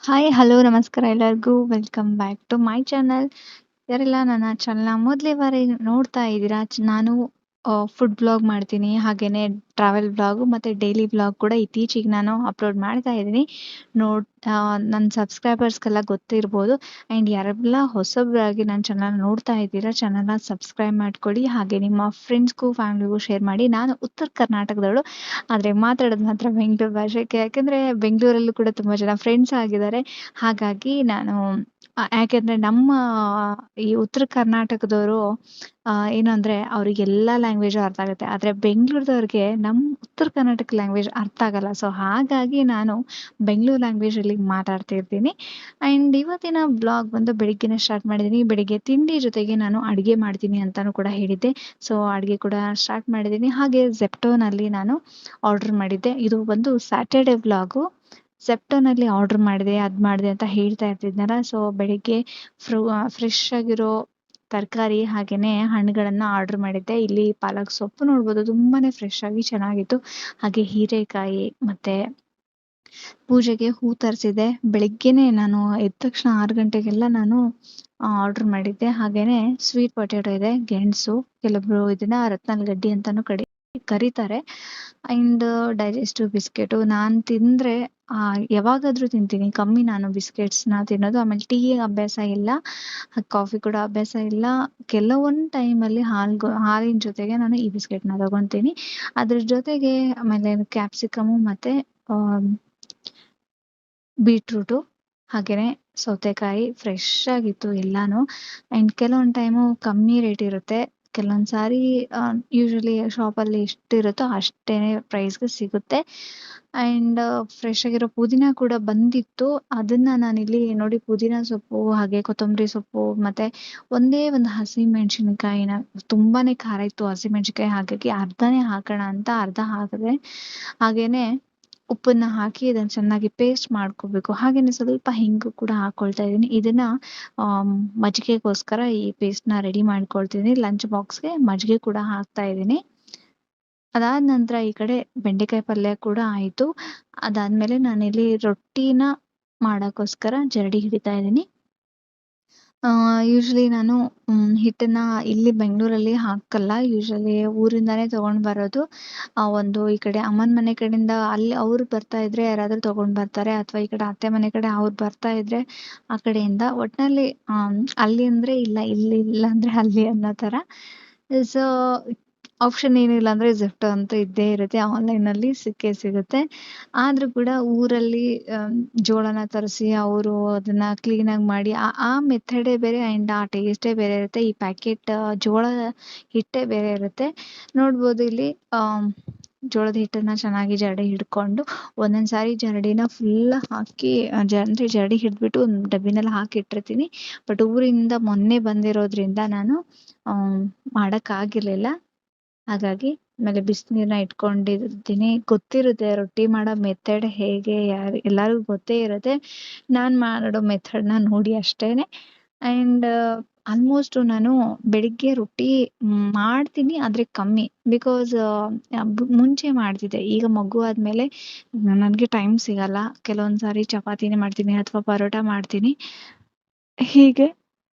Hi, hello, ನಮಸ್ಕಾರ ಎಲ್ಲರಿಗೂ. Welcome back to my channel. ಯಾರೆಲ್ಲ ನನ್ನ ಚಾನಲ್‌ನ ಮೊದಲನೇ ಬಾರಿ ನೋಡ್ತಾ ಇದ್ದೀರಾ, ನಾನು ಫುಡ್ ವ್ಲಾಗ್ ಮಾಡ್ತೀನಿ. ಹಾಗೇನೇ ಟ್ರಾವೆಲ್ ವ್ಲಾಗು ಮತ್ತು ಡೈಲಿ ವ್ಲಾಗ್ ಕೂಡ ಇತ್ತೀಚೆಗೆ ನಾನು ಅಪ್ಲೋಡ್ ಮಾಡ್ತಾ ಇದ್ದೀನಿ. ನನ್ನ ಸಬ್ಸ್ಕ್ರೈಬರ್ಸ್ಗೆಲ್ಲ ಗೊತ್ತಿರ್ಬೋದು. ಆ್ಯಂಡ್ ಯಾರೆಲ್ಲ ಹೊಸಬರಾಗಿ ನನ್ನ ಚಾನಲ್ ನೋಡ್ತಾ ಇದ್ದೀರಾ, ಚಾನಲ್‌ನ ಸಬ್ಸ್ಕ್ರೈಬ್ ಮಾಡ್ಕೊಳ್ಳಿ. ಹಾಗೆ ನಿಮ್ಮ ಫ್ರೆಂಡ್ಸ್‌ಗೂ, ಫ್ಯಾಮಿಲಿಗೂ ಶೇರ್ ಮಾಡಿ. ನಾನು ಉತ್ತರ ಕರ್ನಾಟಕದವಳು, ಆದರೆ ಮಾತಾಡೋದು ಮಾತ್ರ ಬೆಂಗಳೂರು ಭಾಷೆ. ಯಾಕೆಂದರೆ ಬೆಂಗಳೂರಲ್ಲೂ ಕೂಡ ತುಂಬ ಜನ ಫ್ರೆಂಡ್ಸ್ ಆಗಿದ್ದಾರೆ. ಹಾಗಾಗಿ ನಾನು ಯಾಕೆಂದರೆ ನಮ್ಮ ಈ ಉತ್ತರ ಕರ್ನಾಟಕದವರು ಏನು ಅಂದರೆ ಅವರಿಗೆಲ್ಲ ಲ್ಯಾಂಗ್ವೇಜು ಅರ್ಥ ಆಗುತ್ತೆ. ಆದರೆ ಬೆಂಗಳೂರದವ್ರಿಗೆ ನಮ್ಮ ಉತ್ತರ ಕರ್ನಾಟಕ ಲ್ಯಾಂಗ್ವೇಜ್ ಅರ್ಥ ಆಗಲ್ಲ. ಸೊ ಹಾಗಾಗಿ ನಾನು ಬೆಂಗಳೂರು ಲ್ಯಾಂಗ್ವೇಜಲ್ಲಿ ಮಾತಾಡ್ತಿರ್ತೀನಿ. ಆ್ಯಂಡ್ ಇವತ್ತಿನ ವ್ಲಾಗ್ ಬಂದು ಬೆಳಿಗ್ಗೆನೇ ಸ್ಟಾರ್ಟ್ ಮಾಡಿದ್ದೀನಿ. ಬೆಳಿಗ್ಗೆ ತಿಂಡಿ ಜೊತೆಗೆ ನಾನು ಅಡುಗೆ ಮಾಡ್ತೀನಿ ಅಂತಲೂ ಕೂಡ ಹೇಳಿದ್ದೆ. ಸೊ ಅಡುಗೆ ಕೂಡ ಸ್ಟಾರ್ಟ್ ಮಾಡಿದ್ದೀನಿ. ಹಾಗೆ ಝೆಪ್ಟೋನಲ್ಲಿ ನಾನು ಆರ್ಡರ್ ಮಾಡಿದ್ದೆ. ಇದು ಒಂದು ಸ್ಯಾಟರ್ಡೆ ವ್ಲಾಗು. ಝೆಪ್ಟೋನಲ್ಲಿ ಆರ್ಡರ್ ಮಾಡಿದೆ, ಅದು ಮಾಡಿದೆ ಅಂತ ಹೇಳ್ತಾ ಇರ್ತಿದ್ನಲ್ಲ. ಸೊ ಬೆಳಿಗ್ಗೆ ಫ್ರೆಶ್ ಆಗಿರೋ ತರಕಾರಿ ಹಾಗೆಯೇ ಹಣ್ಣುಗಳನ್ನು ಆರ್ಡರ್ ಮಾಡಿದ್ದೆ. ಇಲ್ಲಿ ಪಾಲಕ್ ಸೊಪ್ಪು ನೋಡ್ಬೋದು, ತುಂಬಾ ಫ್ರೆಶ್ ಆಗಿ ಚೆನ್ನಾಗಿತ್ತು. ಹಾಗೆ ಹೀರೆಕಾಯಿ ಮತ್ತು ಪೂಜೆಗೆ ಹೂ ತರಿಸಿದೆ. ಬೆಳಿಗ್ಗೆನೇ ನಾನು ಎದ್ದ ತಕ್ಷಣ 6 ಗಂಟೆಗೆಲ್ಲ ನಾನು ಆರ್ಡರ್ ಮಾಡಿದ್ದೆ. ಹಾಗೆಯೇ ಸ್ವೀಟ್ ಪೊಟ್ಯಾಟೊ ಇದೆ, ಗೆಣಸು, ಕೆಲವೊಬ್ರು ಇದನ್ನ ರತ್ನಗಡ್ಡಿ ಅಂತಲೂ ಕರೀತಾರೆ. ಆ್ಯಂಡ್ ಡೈಜೆಸ್ಟಿವ್ ಬಿಸ್ಕೆಟು ನಾನು ತಿಂದರೆ ಯಾವಾಗಾದರೂ ತಿಂತೀನಿ, ಕಮ್ಮಿ ನಾನು ಬಿಸ್ಕೆಟ್ಸ್ನ ತಿನ್ನೋದು. ಆಮೇಲೆ ಟೀ ಅಭ್ಯಾಸ ಇಲ್ಲ, ಕಾಫಿ ಕೂಡ ಅಭ್ಯಾಸ ಇಲ್ಲ. ಕೆಲವೊಂದು ಟೈಮಲ್ಲಿ ಹಾಲಿನ ಜೊತೆಗೆ ನಾನು ಈ ಬಿಸ್ಕೆಟ್ನ ತಗೊತೀನಿ. ಅದ್ರ ಜೊತೆಗೆ ಆಮೇಲೆ ಕ್ಯಾಪ್ಸಿಕಮು ಮತ್ತು ಬೀಟ್ರೂಟು ಹಾಗೆಯೇ ಸೌತೆಕಾಯಿ ಫ್ರೆಶ್ ಆಗಿತ್ತು ಎಲ್ಲಾನು. ಆ್ಯಂಡ್ ಕೆಲವೊಂದು ಟೈಮು ಕಮ್ಮಿ ರೇಟ್ ಇರುತ್ತೆ, ಕೆಲವೊಂದು ಸಾರಿ ಯೂಶ್ವಲಿ ಶಾಪಲ್ಲಿ ಎಷ್ಟಿರುತ್ತೋ ಅಷ್ಟೇ ಪ್ರೈಸ್ಗೆ ಸಿಗುತ್ತೆ. ಆ್ಯಂಡ್ ಫ್ರೆಶ್ ಆಗಿರೋ ಪುದೀನ ಕೂಡ ಬಂದಿತ್ತು. ಅದನ್ನು ನಾನಿಲ್ಲಿ ನೋಡಿ, ಪುದೀನ ಸೊಪ್ಪು ಹಾಗೆ ಕೊತ್ತಂಬರಿ ಸೊಪ್ಪು ಮತ್ತು ಒಂದೇ ಒಂದು ಹಸಿಮೆಣ್ಸಿನ್ಕಾಯಿನ, ತುಂಬಾ ಖಾರ ಇತ್ತು ಹಸಿಮೆಣ್ಸಿನ್ಕಾಯಿ, ಹಾಗಾಗಿ ಅರ್ಧನೇ ಹಾಕೋಣ ಅಂತ ಅರ್ಧ ಹಾಕಿದೆ. ಹಾಗೆಯೇ ಉಪ್ಪನ್ನು ಹಾಕಿ ಇದನ್ನು ಚೆನ್ನಾಗಿ ಪೇಸ್ಟ್ ಮಾಡ್ಕೋಬೇಕು. ಹಾಗೆಯೇ ಸ್ವಲ್ಪ ಹಿಂಗು ಕೂಡ ಹಾಕ್ಕೊಳ್ತಾ ಇದ್ದೀನಿ. ಇದನ್ನು ಮಜ್ಜಿಗೆಗೋಸ್ಕರ ಈ ಪೇಸ್ಟ್ನ ರೆಡಿ ಮಾಡ್ಕೊಳ್ತೀನಿ. ಲಂಚ್ ಬಾಕ್ಸ್ಗೆ ಮಜ್ಜಿಗೆ ಕೂಡ ಹಾಕ್ತಾ ಇದ್ದೀನಿ. ಅದಾದ ನಂತರ ಈ ಕಡೆ ಬೆಂಡೆಕಾಯಿ ಪಲ್ಯ ಕೂಡ ಆಯಿತು. ಅದಾದಮೇಲೆ ನಾನಿಲ್ಲಿ ರೊಟ್ಟಿನ ಮಾಡೋಕ್ಕೋಸ್ಕರ ಜರಡಿ ಹಿಡಿತಾ ಇದ್ದೀನಿ. ಯೂಶ್ವಲಿ ನಾನು ಹಿಟ್ಟನ್ನು ಇಲ್ಲಿ ಬೆಂಗಳೂರಲ್ಲಿ ಹಾಕಲ್ಲ. ಯೂಶ್ವಲಿ ಊರಿಂದನೇ ತೊಗೊಂಡು ಬರೋದು. ಒಂದು ಈ ಕಡೆ ಅಮ್ಮನ ಮನೆ ಕಡೆಯಿಂದ ಅಲ್ಲಿ ಅವ್ರು ಬರ್ತಾ ಇದ್ರೆ ಯಾರಾದರೂ ತೊಗೊಂಡು ಬರ್ತಾರೆ, ಅಥವಾ ಈ ಕಡೆ ಅತ್ತೆ ಮನೆ ಕಡೆ ಅವ್ರು ಬರ್ತಾ ಇದ್ರೆ ಆ ಕಡೆಯಿಂದ. ಒಟ್ಟಿನಲ್ಲಿ ಅಲ್ಲಿ ಅಂದರೆ ಇಲ್ಲ, ಇಲ್ಲಿ ಇಲ್ಲ ಅಂದರೆ ಅಲ್ಲಿ ಅನ್ನೋ ಥರ. ಸೊ ಆಪ್ಷನ್ ಏನಿಲ್ಲ ಅಂದರೆ ಝೆಪ್ಟೋ ಅಂತೂ ಇದ್ದೇ ಇರುತ್ತೆ, ಆನ್ಲೈನಲ್ಲಿ ಸಿಕ್ಕೇ ಸಿಗುತ್ತೆ. ಆದರೂ ಕೂಡ ಊರಲ್ಲಿ ಜೋಳನ ತರಿಸಿ ಅವರು ಅದನ್ನು ಕ್ಲೀನಾಗಿ ಮಾಡಿ ಆ ಮೆಥಡೇ ಬೇರೆ, ಆ್ಯಂಡ್ ಆ ಟೇಸ್ಟೇ ಬೇರೆ ಇರುತ್ತೆ. ಈ ಪ್ಯಾಕೆಟ್ ಜೋಳದ ಹಿಟ್ಟೇ ಬೇರೆ ಇರುತ್ತೆ. ನೋಡ್ಬೋದು ಇಲ್ಲಿ ಜೋಳದ ಹಿಟ್ಟನ್ನು ಚೆನ್ನಾಗಿ ಜರಡಿ ಹಿಡ್ಕೊಂಡು, ಒಂದೊಂದು ಸಾರಿ ಜರಡಿನ ಫುಲ್ ಹಾಕಿ ಅಂದರೆ ಜರಡಿ ಹಿಡಿದ್ಬಿಟ್ಟು ಒಂದು ಡಬ್ಬಿನಲ್ಲಿ ಹಾಕಿಟ್ಟಿರ್ತೀನಿ. ಬಟ್ ಊರಿಂದ ಮೊನ್ನೆ ಬಂದಿರೋದ್ರಿಂದ ನಾನು ಮಾಡೋಕ್ಕಾಗಿರಲಿಲ್ಲ. ಹಾಗಾಗಿ ಆಮೇಲೆ ಬಿಸಿನೀರನ್ನ ಇಟ್ಕೊಂಡಿರ್ತೀನಿ. ಗೊತ್ತಿರುತ್ತೆ ರೊಟ್ಟಿ ಮಾಡೋ ಮೆಥಡ್ ಹೇಗೆ, ಎಲ್ಲರಿಗೂ ಗೊತ್ತೇ ಇರುತ್ತೆ. ನಾನು ಮಾಡೋ ಮೆಥಡನ್ನ ನೋಡಿ ಅಷ್ಟೇ. ಆ್ಯಂಡ್ ಆಲ್ಮೋಸ್ಟು ನಾನು ಬೆಳಿಗ್ಗೆ ರೊಟ್ಟಿ ಮಾಡ್ತೀನಿ, ಆದರೆ ಕಮ್ಮಿ. ಬಿಕಾಸ್ ಮುಂಚೆ ಮಾಡ್ತಿದ್ದೆ. ಈಗ ಮಗು ಆದಮೇಲೆ ನನಗೆ ಟೈಮ್ ಸಿಗಲ್ಲ. ಕೆಲವೊಂದು ಸಾರಿ ಚಪಾತಿನೇ ಮಾಡ್ತೀನಿ ಅಥವಾ ಪರೋಟ ಮಾಡ್ತೀನಿ. ಹೀಗೆ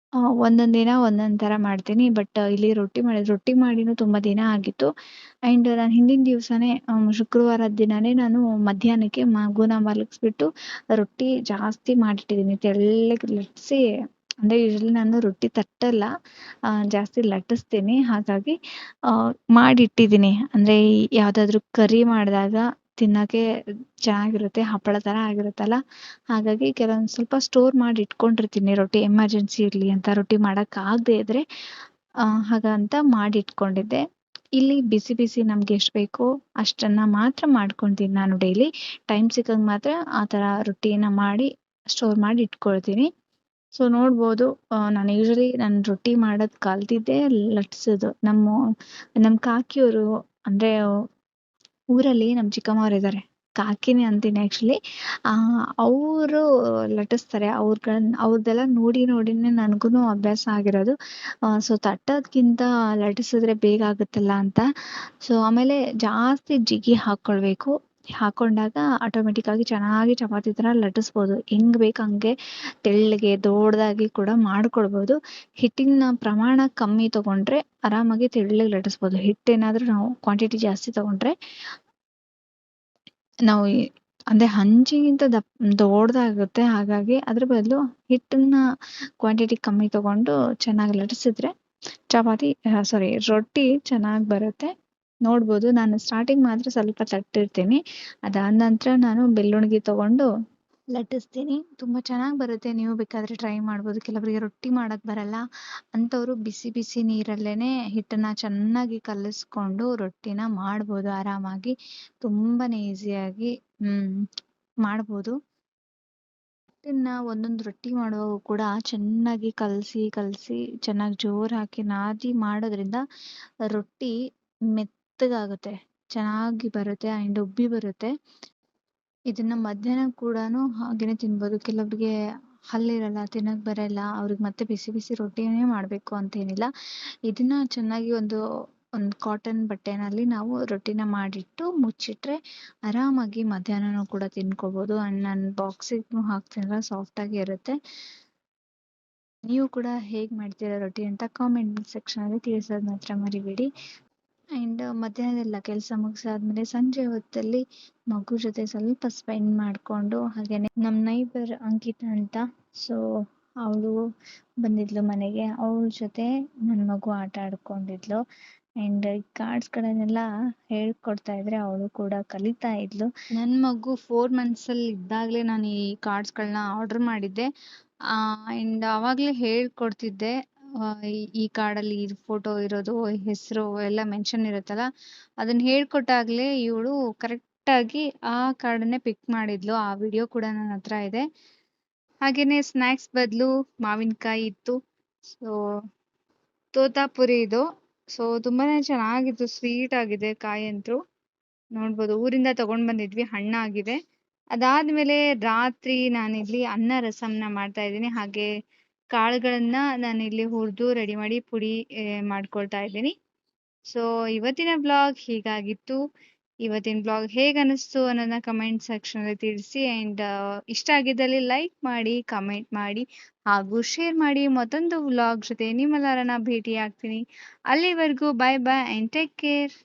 ಒಂದೊಂದು ದಿನ ಒಂದೊಂದು ಥರ ಮಾಡ್ತೀನಿ. ಬಟ್ ಇಲ್ಲಿ ರೊಟ್ಟಿ ಮಾಡಿನೂ ತುಂಬ ದಿನ ಆಗಿತ್ತು. ಆ್ಯಂಡ್ ನಾನು ಹಿಂದಿನ ದಿವಸನೇ ಶುಕ್ರವಾರದ ದಿನವೇ ನಾನು ಮಧ್ಯಾಹ್ನಕ್ಕೆ ಮಗುನ ಮಲಗಿಸ್ಬಿಟ್ಟು ರೊಟ್ಟಿ ಜಾಸ್ತಿ ಮಾಡಿಟ್ಟಿದ್ದೀನಿ. ತೆಳ್ಳಗೆ ಲಟ್ಟಿಸಿ, ಅಂದರೆ ಯೂಶ್ವಲಿ ನಾನು ರೊಟ್ಟಿ ತಟ್ಟಲ್ಲ, ಜಾಸ್ತಿ ಲಟ್ಟಿಸ್ತೀನಿ. ಹಾಗಾಗಿ ಮಾಡಿಟ್ಟಿದ್ದೀನಿ. ಅಂದರೆ ಯಾವುದಾದ್ರೂ ಕರಿ ಮಾಡಿದಾಗ ತಿನ್ನೋಕ್ಕೆ ಚೆನ್ನಾಗಿರುತ್ತೆ, ಹಪ್ಪಳ ಥರ ಆಗಿರುತ್ತಲ್ಲ. ಹಾಗಾಗಿ ಕೆಲವೊಂದು ಸ್ವಲ್ಪ ಸ್ಟೋರ್ ಮಾಡಿ ಇಟ್ಕೊಂಡಿರ್ತೀನಿ ರೊಟ್ಟಿ, ಎಮರ್ಜೆನ್ಸಿ ಇರಲಿ ಅಂತ. ರೊಟ್ಟಿ ಮಾಡೋಕ್ಕಾಗದೇ ಇದ್ದರೆ ಹಾಗಂತ ಮಾಡಿಟ್ಕೊಂಡಿದ್ದೆ. ಇಲ್ಲಿ ಬಿಸಿ ಬಿಸಿ ನಮ್ಗೆ ಎಷ್ಟು ಬೇಕೋ ಅಷ್ಟನ್ನು ಮಾತ್ರ ಮಾಡ್ಕೊತೀನಿ ನಾನು ಡೈಲಿ. ಟೈಮ್ ಸಿಕ್ಕಾಗ ಮಾತ್ರ ಆ ಥರ ರೊಟ್ಟಿನ ಮಾಡಿ ಸ್ಟೋರ್ ಮಾಡಿ ಇಟ್ಕೊಳ್ತೀನಿ. ಸೊ ನೋಡ್ಬೋದು, ನಾನು ಯೂಶ್ವಲಿ ನಾನು ರೊಟ್ಟಿ ಮಾಡೋದು ಕಲ್ತಿದ್ದೆ ಲಟ್ಸೋದು. ನಮ್ಮ ಕಾಕಿಯವರು, ಅಂದರೆ ಊರಲ್ಲಿ ನಮ್ಮ ಚಿಕ್ಕಮ್ಮವ್ರಿದ್ದಾರೆ, ಕಾಕಿನೇ ಅಂತೀನಿ ಆ್ಯಕ್ಚುಲಿ. ಅವರು ಲಟ್ಟಿಸ್ತಾರೆ. ಅವ್ರದ್ದೆಲ್ಲ ನೋಡಿನೇ ನನಗೂ ಅಭ್ಯಾಸ ಆಗಿರೋದು. ಸೊ ತಟ್ಟೋದ್ಕಿಂತ ಲಟ್ಟಿಸಿದ್ರೆ ಬೇಗ ಆಗುತ್ತಲ್ಲ ಅಂತ. ಸೊ ಆಮೇಲೆ ಜಾಸ್ತಿ ಜಿಗಿ ಹಾಕ್ಕೊಳ್ಬೇಕು. ಹಾಕೊಂಡಾಗ ಆಟೋಮೆಟಿಕ್ ಆಗಿ ಚೆನ್ನಾಗಿ ಚಪಾತಿ ಥರ ಲಟ್ಟಿಸ್ಬೋದು. ಹೆಂಗ್ ಬೇಕು ಹಂಗೆ ತೆಳ್ಳಗೆ ದೊಡ್ಡದಾಗಿ ಕೂಡ ಮಾಡ್ಕೊಳ್ಬೋದು. ಹಿಟ್ಟಿನ ಪ್ರಮಾಣ ಕಮ್ಮಿ ತಗೊಂಡ್ರೆ ಆರಾಮಾಗಿ ತೆಳ್ಳಗೆ ಲಟ್ಟಿಸ್ಬೋದು. ಹಿಟ್ಟೇನಾದ್ರೂ ನಾವು ಕ್ವಾಂಟಿಟಿ ಜಾಸ್ತಿ ತಗೊಂಡ್ರೆ ನಾವು ಅಂದ್ರೆ ಹಂಚಿಗಿಂತ ದೊಡ್ಡದಾಗುತ್ತೆ. ಹಾಗಾಗಿ ಅದ್ರ ಬದಲು ಹಿಟ್ಟನ್ನ ಕ್ವಾಂಟಿಟಿ ಕಮ್ಮಿ ತಗೊಂಡು ಚೆನ್ನಾಗಿ ಲಟ್ಟಿಸಿದ್ರೆ ಚಪಾತಿ ರೊಟ್ಟಿ ಚೆನ್ನಾಗಿ ಬರುತ್ತೆ. ನೋಡ್ಬೋದು ನಾನು ಸ್ಟಾರ್ಟಿಂಗ್ ಮಾತ್ರ ಸ್ವಲ್ಪ ತಟ್ಟಿರ್ತೀನಿ. ಅದಾದ ನಂತರ ನಾನು ಬೆಳ್ಳುಣಿಗೆ ತಗೊಂಡು ಲಟ್ಟಿಸ್ತೀನಿ. ತುಂಬಾ ಚೆನ್ನಾಗಿ ಬರುತ್ತೆ. ನೀವು ಬೇಕಾದ್ರೆ ಟ್ರೈ ಮಾಡ್ಬೋದು. ಕೆಲವರಿಗೆ ರೊಟ್ಟಿ ಮಾಡಕ್ ಬರಲ್ಲ ಅಂಥವ್ರು ಬಿಸಿ ಬಿಸಿ ನೀರಲ್ಲೇನೆ ಹಿಟ್ಟನ್ನ ಚೆನ್ನಾಗಿ ಕಲಿಸ್ಕೊಂಡು ರೊಟ್ಟಿನ ಮಾಡ್ಬೋದು ಆರಾಮಾಗಿ. ತುಂಬಾನೇ ಈಸಿಯಾಗಿ ಮಾಡ್ಬೋದು. ಹಿಟ್ಟನ್ನ ಒಂದೊಂದು ರೊಟ್ಟಿ ಮಾಡುವಾಗ ಕೂಡ ಚೆನ್ನಾಗಿ ಕಲಸಿ ಚೆನ್ನಾಗಿ ಜೋರ್ ಹಾಕಿ ನಾದಿ ಮಾಡೋದ್ರಿಂದ ರೊಟ್ಟಿ ಮೆತ್ತಗಾಗುತ್ತೆ, ಚೆನ್ನಾಗಿ ಬರುತ್ತೆ ಅಂಡ್ ಉಬ್ಬಿ ಬರುತ್ತೆ. ಇದನ್ನ ಮಧ್ಯಾಹ್ನ ಕೂಡಾನು ಹಾಗೇನೆ ತಿನ್ಬೋದು. ಕೆಲವ್ರಿಗೆ ಹಲ್ಲಿರಲ್ಲ, ತಿನ್ನಕ್ ಬರಲ್ಲ, ಅವ್ರಿಗೆ ಮತ್ತೆ ಬಿಸಿ ಬಿಸಿ ರೊಟ್ಟಿನೇ ಮಾಡ್ಬೇಕು ಅಂತ ಏನಿಲ್ಲ. ಇದನ್ನ ಚೆನ್ನಾಗಿ ಒಂದು ಕಾಟನ್ ಬಟ್ಟೆನಲ್ಲಿ ನಾವು ರೊಟ್ಟಿನ ಮಾಡಿಟ್ಟು ಮುಚ್ಚಿಟ್ರೆ ಆರಾಮಾಗಿ ಮಧ್ಯಾಹ್ನನೂ ಕೂಡ ತಿನ್ಕೋಬಹುದು. ಅಂಡ್ ನಾನು ಬಾಕ್ಸಿಗೂ ಹಾಕ್ತೀನಲ್ಲ ಸಾಫ್ಟ್ ಆಗಿ ಇರುತ್ತೆ. ನೀವು ಕೂಡ ಹೇಗ್ ಮಾಡ್ತೀರಾ ರೊಟ್ಟಿ ಅಂತ ಕಾಮೆಂಟ್ ಸೆಕ್ಷನ್ ಅಲ್ಲಿ ತಿಳಿಸೋದ್ ಮಾತ್ರ ಮರಿಬೇಡಿ. ಅಂಡ್ ಮಧ್ಯಾಹ್ನದೆಲ್ಲ ಕೆಲಸ ಮುಗಿಸಾದ್ಮೇಲೆ ಸಂಜೆ ಹೊತ್ತಲ್ಲಿ ಮಗು ಜೊತೆ ಸ್ವಲ್ಪ ಸ್ಪೆಂಡ್ ಮಾಡ್ಕೊಂಡು, ಹಾಗೇನೆ ನಮ್ ನೈಬರ್ ಅಂಕಿತಾ ಅಂತ, ಸೊ ಅವಳು ಬಂದಿದ್ಲು ಮನೆಗೆ. ಅವಳ ಜೊತೆ ನನ್ನ ಮಗು ಆಟ ಆಡ್ಕೊಂಡಿದ್ಲು. ಅಂಡ್ ಈ ಕಾರ್ಡ್ಸ್ ಗಳನ್ನೆಲ್ಲ ಹೇಳ್ಕೊಡ್ತಾ ಇದ್ರೆ ಅವಳು ಕೂಡ ಕಲಿತಾ ಇದ್ಲು. ನನ್ನ ಮಗು 4 months ಅಲ್ಲಿ ಇದ್ದಾಗ್ಲೇ ನಾನು ಈ ಕಾರ್ಡ್ಸ್ ಗಳನ್ನ ಆರ್ಡರ್ ಮಾಡಿದ್ದೆ. ಅಂಡ್ ಅವಾಗ್ಲೇ ಹೇಳ್ಕೊಡ್ತಿದ್ದೆ. ಈ ಕಾರ್ಡಲ್ಲಿ ಈ ಫೋಟೋ ಇರೋದು, ಹೆಸರು ಎಲ್ಲ ಮೆನ್ಷನ್ ಇರುತ್ತಲ್ಲ, ಅದನ್ನ ಹೇಳ್ಕೊಟ್ಟಾಗ್ಲೇ ಇವಳು ಕರೆಕ್ಟ್ ಆಗಿ ಆ ಕಾರ್ಡನ್ನೇ ಪಿಕ್ ಮಾಡಿದ್ಲು. ಆ ವಿಡಿಯೋ ಕೂಡ ನನ್ನ ಹತ್ರ ಇದೆ. ಹಾಗೇನೆ ಸ್ನಾಕ್ಸ್ ಬದಲು ಮಾವಿನಕಾಯಿ ಇತ್ತು. ಸೊ ತೋತಾಪುರಿ ಇದು. ಸೊ ತುಂಬಾನೇ ಚೆನ್ನಾಗಿತ್ತು, ಸ್ವೀಟ್ ಆಗಿದೆ ಕಾಯಿ ಅಂತೂ. ನೋಡ್ಬೋದು, ಊರಿಂದ ತಗೊಂಡ್ ಬಂದಿದ್ವಿ, ಹಣ್ಣಾಗಿದೆ. ಅದಾದ್ಮೇಲೆ ರಾತ್ರಿ ನಾನಿಲ್ಲಿ ಅನ್ನ ರಸಂನ ಮಾಡ್ತಾ ಇದ್ದೀನಿ. ಹಾಗೆ ಕಾಳುಗಳನ್ನ ನಾನಿಲ್ಲಿ ಹುರಿದು ರೆಡಿ ಮಾಡಿ ಪುಡಿ ಮಾಡ್ಕೊಳ್ತಾ ಇದ್ದೀನಿ. ಸೊ ಇವತ್ತಿನ ಬ್ಲಾಗ್ ಹೀಗಾಗಿತ್ತು. ಇವತ್ತಿನ ಬ್ಲಾಗ್ ಹೇಗ್ ಅನಿಸ್ತು ಅನ್ನೋದನ್ನ ಕಮೆಂಟ್ ಸೆಕ್ಷನ್ ಅಲ್ಲಿ ತಿಳಿಸಿ. ಅಂಡ್ ಇಷ್ಟ ಆಗಿದ್ದಲ್ಲಿ ಲೈಕ್ ಮಾಡಿ, ಕಮೆಂಟ್ ಮಾಡಿ ಹಾಗೂ ಶೇರ್ ಮಾಡಿ. ಮತ್ತೊಂದು ವ್ಲಾಗ್ ಜೊತೆ ನಿಮ್ಮೆಲ್ಲರನ್ನ ಭೇಟಿ ಆಗ್ತೀನಿ. ಅಲ್ಲಿವರೆಗೂ bye bye and take care.